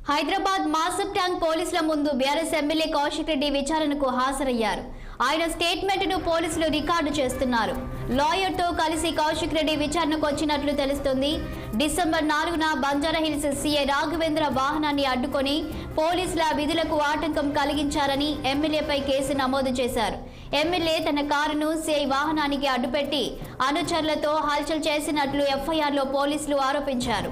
Hyderabad Masab tank పోలీసుల ముందు BRS MLA Kaushik Reddy విచారణకు హాజరయ్యారు. ఆయన స్టేట్మెంట్ ను పోలీసులు రికార్డు చేస్తున్నారు. లాయర్ తో కలిసి కౌశిక్ రెడ్డి విచారణకు వచ్చినట్లు తెలుస్తుంది. డిసెంబర్ 4న బంజారాహిల్స్ సీఐ రాఘవేంద్ర వాహనాన్ని అడ్డుకొని పోలీసుల విధులకు ఆటంకం కలిగించారని ఎమ్మెల్యేపై కేసు నమోదు చేశారు. ఎమ్మెల్యే తన కారును సీఐ వాహనానికి అడ్డుపెట్టి అనుచరులతో హల్చల్ చేసినట్లు ఎఫ్ఐఆర్లో పోలీసులు ఆరోపించారు.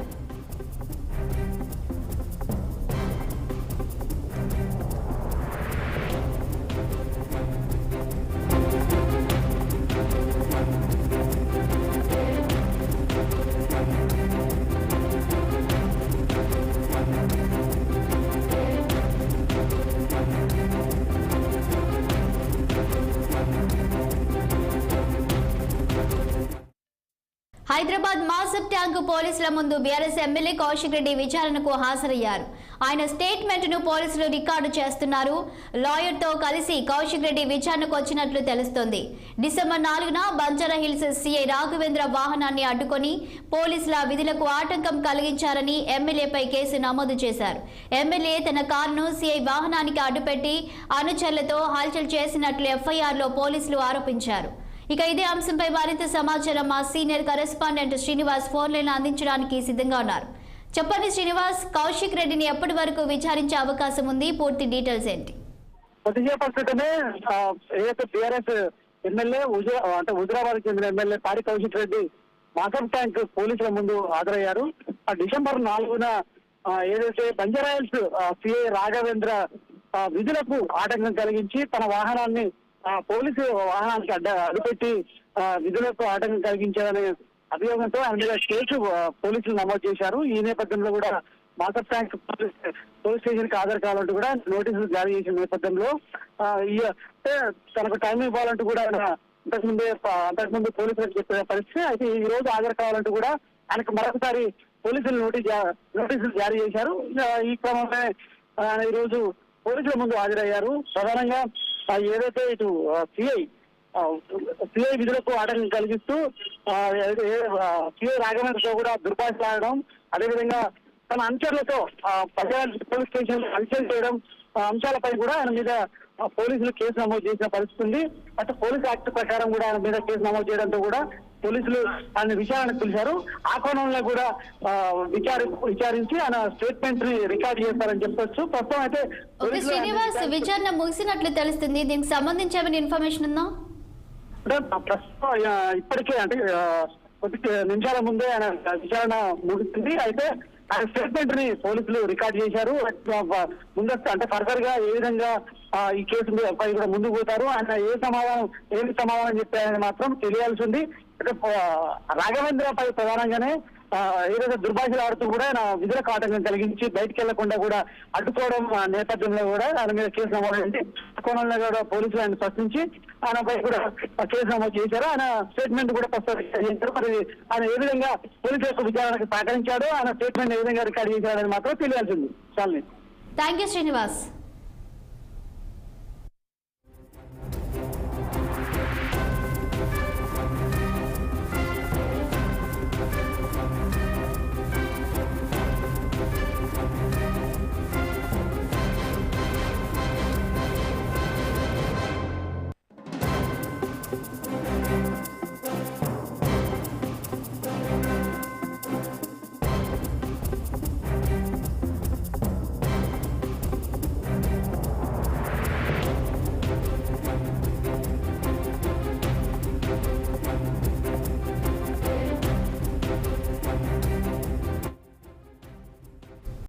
హైదరాబాద్ మాసబ్ ట్యాంక్ పోలీసుల ముందు బీఆర్ఎస్ ఎమ్మెల్యే కౌశిక్ రెడ్డి విచారణకు హాజరయ్యారు. ఆయన స్టేట్మెంట్ ను పోలీసులు రికార్డు చేస్తున్నారు. లాయర్ తో కలిసి కౌశిక్ రెడ్డి విచారణకు వచ్చినట్లు తెలుస్తోంది. డిసెంబర్ 4న బంజారాహిల్స్ సీఐ రాఘవేంద్ర వాహనాన్ని అడ్డుకొని పోలీసుల విధులకు ఆటంకం కలిగించారని ఎమ్మెల్యేపై కేసు నమోదు చేశారు. ఎమ్మెల్యే తన కారును సీఐ వాహనానికి అడ్డుపెట్టి అనుచరులతో హల్చల్ చేసినట్లు ఎఫ్ఐఆర్లో పోలీసులు ఆరోపించారు. ఇక ఇదే అంశంపై మరింత సమాచారం మా senior correspondent Srinivas phone line అందించడానికి సిద్ధంగా ఉన్నారు. చెప్పండి శ్రీనివాస్, కౌశిక్ రెడ్డిని ఎప్పటి వరకు విచారించే అవకాశం ఉంది? పూర్తి డీటెయిల్స్ ఏంటి? కొద్దిసేపటినే ఏదైతే టీఆర్ఎస్ ఎమ్మెల్యే హుజురాబాద్ చెందిన ఎమ్మెల్యే పాడి కౌశిక్ రెడ్డి మాసబ్ ట్యాంక్ పోలీసుల ముందు హాజరయ్యారు. డిసెంబర్ 4న ఏదైతే బంజారాహిల్స్ సిఐ రాఘవేంద్ర విధులకు ఆటంకం కలిగించి తన వాహనాన్ని పోలీసు వాహనానికి అడ్డుపెట్టి విధులకు ఆటంకం కలిగించారనే అభియోగంతో ఆయన మీద కేసు పోలీసులు నమోదు చేశారు. ఈ నేపథ్యంలో కూడా మాసబ్ ట్యాంక్ పోలీస్ స్టేషన్ కి హాజరు కావాలంటూ కూడా నోటీసులు జారీ చేసిన నేపథ్యంలో తనకు టైం ఇవ్వాలంటూ కూడా ఆయన అంతకుముందు పోలీసులకు చెప్పే పరిస్థితి. అయితే ఈ రోజు హాజరు కావాలంటూ కూడా ఆయనకు మరొకసారి పోలీసులు నోటీసులు జారీ చేశారు. ఈ క్రమంలో ఆయన ఈ రోజు పోలీసుల ముందు హాజరయ్యారు. ప్రధానంగా ఏదైతే ఇటు సిఐ విధులకు ఆటంకం కలిగిస్తూ సిఐ రాఘవేంద్రతో కూడా దుర్భాషలాడడం, అదేవిధంగా తన అనుచరులతో పోలీస్ స్టేషన్ హల్చల్ చేయడం అంశాలపై కూడా ఆయన మీద పోలీసులు కేసు నమోదు చేసిన పరిస్థితి ఉంది. అంటే పోలీస్ యాక్ట్ ప్రకారం కూడా ఆయన మీద కేసు నమోదు చేయడంతో కూడా పోలీసులు ఆయన విచారణకు పిలిచారు. ఆ కోణంలో కూడా విచారించి ఆయన స్టేట్మెంట్ ని రికార్డ్ చేస్తారని చెప్పొచ్చు. ప్రస్తుతం అయితే శ్రీనివాస్ విచారణ ముగిసినట్లు తెలుస్తుంది. దీనికి సంబంధించి ఏమైనా ఇన్ఫర్మేషన్ ఉందా? ప్రస్తుతం ఇప్పటికే అంటే కొద్ది నిమిషాల ముందే ఆయన విచారణ ముగిసింది. అయితే ఆయన స్టేట్మెంట్ ని పోలీసులు రికార్డ్ చేశారు. ముందస్తు అంటే ఫర్దర్ గా ఏ విధంగా ఈ కేసు పై కూడా ముందుకు పోతారు, ఆయన ఏమి సమాధానం చెప్పారని మాత్రం తెలియాల్సి ఉంది. అంటే రాఘవేంద్ర పై ప్రధానంగానే ఏదైతే దుర్భాషలు ఆడుతూ కూడా ఆయన విధులకు ఆటంకం కలిగించి బయటకు వెళ్లకుండా కూడా అడ్డుకోవడం నేపథ్యంలో కూడా ఆయన మీద కేసు నమోదైంది. కోణంలో కూడా పోలీసులు ఆయన ప్రశ్నించి ఆయనపై కూడా కేసు నమోదు చేశారు. ఆయన స్టేట్మెంట్ కూడా చేశారు. మరి ఆయన ఏ విధంగా పోలీసు యొక్క విచారణకు సహకరించాడో ఆయన స్టేట్మెంట్ ఏ విధంగా రికార్డ్ చేశాడని మాత్రం తెలియాల్సింది. చాలా థ్యాంక్ యూ శ్రీనివాస్.